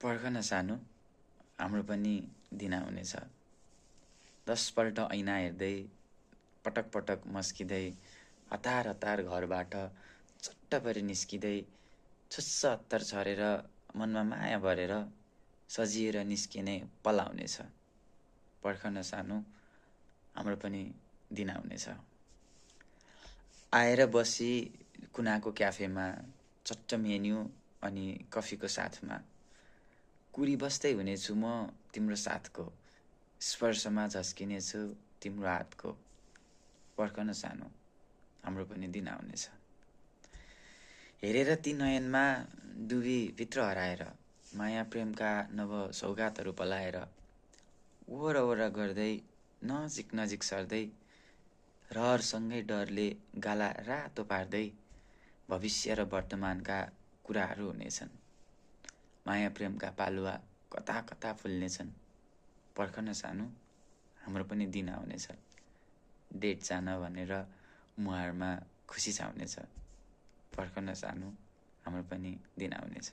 पर्खन सानो, हाम्रो पनि दिन आउनेछ। 10 पल्ट ऐना हेर्दै, पटक पटक मस्किँदै, हतार हतार घरबाट चट्ट परी निस्किँदै, छुस्स अत्तर छरेर मनमा माया भरेर सजिएर निस्किने पल आउनेछ। पर्खन सानो, हाम्रो पनि दिन आउनेछ। आएर बसी कुनाको क्याफेमा चट्ट मेन्यु अनि कफीको साथमा कुरी बस्दै हुनेछु म तिम्रो साथको, स्पर्शमा झस्किनेछु तिम्रो हातको। पर्खन सानो, हाम्रो पनि दिन आउनेछ। हेरेर ती नयनमा डुबी भित्र हराएर, माया प्रेमका नव सौगातहरू पलाएर, वरवर गर्दै नजिक नजिक सर्दै, रहरसँगै डरले गाला रातो पार्दै, भविष्य र वर्तमानका कुराहरू हुनेछन्। माया प्रेमका पालुवा कता कता फुल्नेछन्। पर्खन सानो, हाम्रो पनि दिन आउनेछ। डेट जान भनेर मुहारमा खुसी छाउनेछ। पर्खन सानो, हाम्रो पनि दिन आउनेछ।